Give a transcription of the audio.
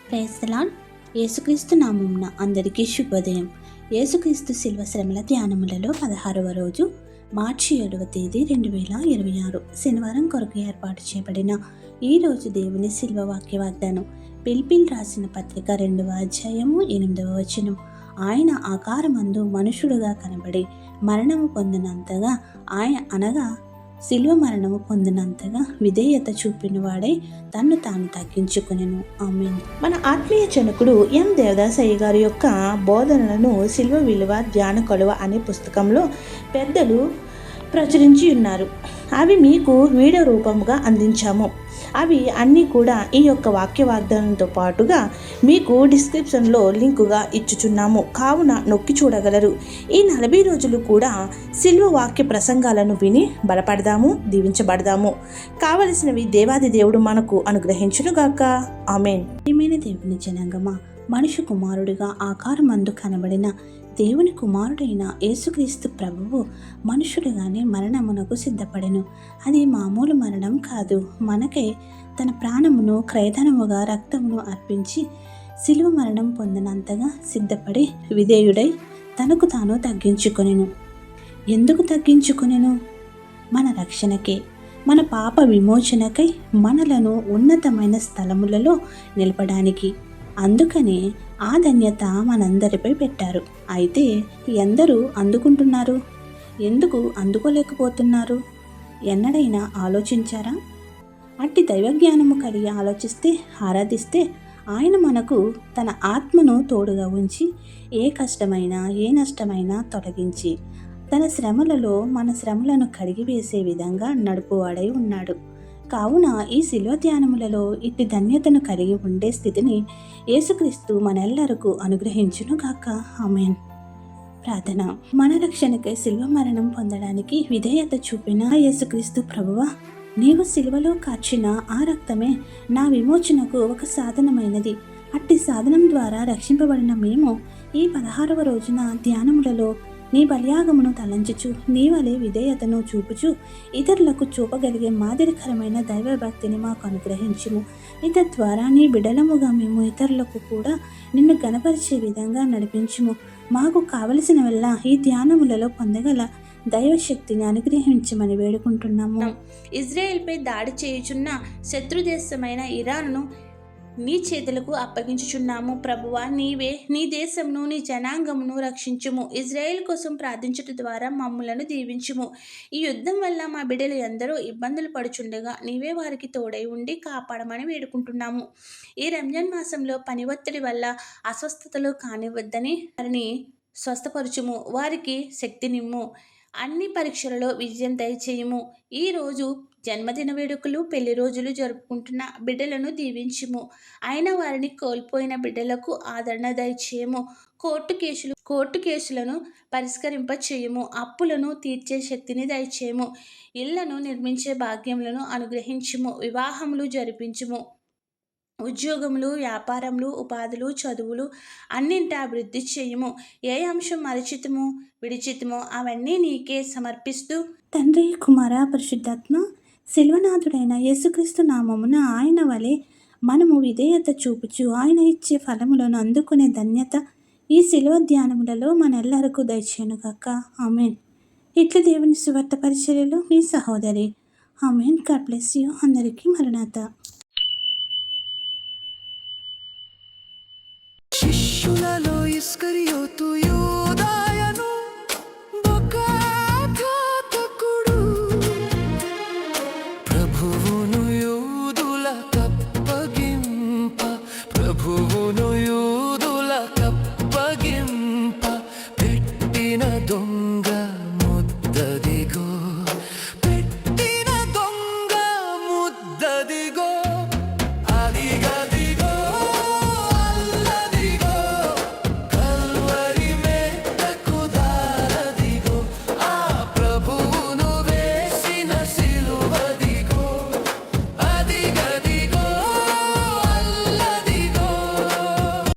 Praise the lord. యేసుక్రీస్తు నామమున అందరికీ శుభోదయం. యేసుక్రీస్తు శిల్వ శ్రమల ధ్యానములలో 16వ రోజు మార్చి 7వ తేదీ 2026 శనివారం కొరకు ఏర్పాటు చేయబడిన ఈ రోజు దేవుని శిల్వ వాక్య వాగ్దానం. పిలిపిల్ రాసిన పత్రిక 2వ అధ్యాయము 8వ వచనం. ఆయన ఆకారమందు మనుషుడుగా కనబడి మరణము పొందినంతగా అనగా శిలువ మరణము పొందినంతగా విధేయత చూపిన వాడై తన్ను తాను తగ్గించుకునెను. ఆమేన్. మన ఆత్మీయ జనకుడు ఎం దేవదాసయ్య గారి యొక్క బోధనలను శిల్వ విలువ ధ్యాన కొలువ అనే పుస్తకంలో పెద్దలు ప్రచురించి ఉన్నారు. అవి మీకు వీడియో రూపంగా అందించాము. అవి అన్నీ కూడా ఈ యొక్క వాక్య వాగ్దానంతో పాటుగా మీకు డిస్క్రిప్షన్లో లింకుగా ఇచ్చుచున్నాము, కావున నొక్కి చూడగలరు. ఈ 40 రోజులు కూడా శిల్వ వాక్య ప్రసంగాలను విని బలపడదాము, దీవించబడదాము. కావలసినవి దేవాది దేవుడు మనకు అనుగ్రహించునుగాక. ఆమేన్. ప్రియమైన దేవుని జనాంగమా, మనుష్య కుమారుడిగా ఆకారమందు కనబడిన దేవుని కుమారుడైన యేసుక్రీస్తు ప్రభువు మనుషుడుగానే మరణమునకు సిద్ధపడెను. అది మామూలు మరణం కాదు. మనకై తన ప్రాణమును క్రయధనముగా రక్తమును అర్పించి శిలువ మరణం పొందినంతగా సిద్ధపడి విధేయుడై తనకు తాను తగ్గించుకొనెను. ఎందుకు తగ్గించుకొనెను? మన రక్షణకే, మన పాప విమోచనకై, మనలను ఉన్నతమైన స్థలములలో నిలపడానికి. అందుకనే ఆ ధన్యత మనందరిపై పెట్టారు. అయితే ఎందరూ అందుకుంటున్నారు? ఎందుకు అందుకోలేకపోతున్నారు? ఎన్నడైనా ఆలోచించారా? అట్టి దైవజ్ఞానము కలిగి ఆలోచిస్తే, ఆరాధిస్తే ఆయన మనకు తన ఆత్మను తోడుగా ఉంచి ఏ కష్టమైనా ఏ నష్టమైనా తొలగించి తన శ్రమలలో మన శ్రమలను కడిగివేసే విధంగా నడుపువాడై ఉన్నాడు. కావున ఈ శిలువ ధ్యానములలో ఇట్టి ధన్యతను కలిగి ఉండే స్థితిని యేసుక్రీస్తు మనెల్లరకు అనుగ్రహించునుగాక. ఆమేన్. ప్రార్థన. మన రక్షణకై శిలువ మరణం పొందడానికి విధేయత చూపిన యేసుక్రీస్తు ప్రభువా, నీవు శిలువలో కార్చిన ఆ రక్తమే నా విమోచనకు ఒక సాధనమైనది. అట్టి సాధనం ద్వారా రక్షింపబడిన మేము ఈ 16వ రోజున ధ్యానములలో నీ బలియాగమును తలంచుచు నీ వలె విధేయతను చూపుచు ఇతరులకు చూపగలిగే మాదిరికరమైన దైవభక్తిని మాకు అనుగ్రహించుము. ఇతని ద్వారా నీ బిడలముగా మేము ఇతరులకు కూడా నిన్ను గణపరిచే విధంగా నడిపించుము. మాకు కావలసినవల్లా ఈ ధ్యానములలో పొందగల దైవశక్తిని అనుగ్రహించమని వేడుకుంటున్నాము. ఇజ్రాయెల్పై దాడి చేయుచున్న శత్రుదేశమైన ఇరాన్ను నీ చేతులకు అప్పగించుచున్నాము. ప్రభువా, నీవే నీ దేశమును నీ జనాంగమును రక్షించుము. ఇజ్రాయెల్ కోసం ప్రార్థించుట ద్వారా మమ్ములను దీవించుము. ఈ యుద్ధం వల్ల మా బిడ్డలు ఎందరో ఇబ్బందులు పడుచుండగా నీవే వారికి తోడై ఉండి కాపాడమని వేడుకుంటున్నాము. ఈ రంజాన్ మాసంలో పని ఒత్తిడి వల్ల అస్వస్థతలు కానివద్దని వారిని స్వస్థపరచుము. వారికి శక్తినిమ్ము. అన్ని పరీక్షలలో విజయం దయచేయము. ఈరోజు జన్మదిన వేడుకలు, పెళ్లి రోజులు జరుపుకుంటున్న బిడ్డలను దీవించుము. అయిన వారిని కోల్పోయిన బిడ్డలకు ఆదరణ దయచేయము. కోర్టు కేసులను పరిష్కరింప చేయము. అప్పులను తీర్చే శక్తిని దయచేయము. ఇళ్లను నిర్మించే భాగ్యములను అనుగ్రహించుము. వివాహములు జరిపించుము. ఉద్యోగములు, వ్యాపారములు, ఉపాధులు, చదువులు అన్నింటా అభివృద్ధి చేయము. ఏ అంశం మరచితమో విడిచితమో అవన్నీ నీకే సమర్పిస్తూ తండ్రి, కుమార, పరిశుద్ధాత్మ శిల్వనాథుడైన యేసుక్రీస్తు నామమున ఆయన వలె మనము విధేయత చూపుచు ఆయన ఇచ్చే ఫలములను అందుకునే ధన్యత ఈ శిలువ ధ్యానములలో మనెల్లరకు దయచేయునుగాక. ఆమేన్. ఇట్లు దేవుని సువార్త పరిచర్యలో మీ సహోదరి. ఆమేన్. God bless you. అందరికీ మరణాత. శిష్యులలో ఇస్కరియోతు యూదాయను ఒక ఘాతకుడు, ప్రభువును యూదులకప్పగింప పెట్టిన దొంగ ముద్ద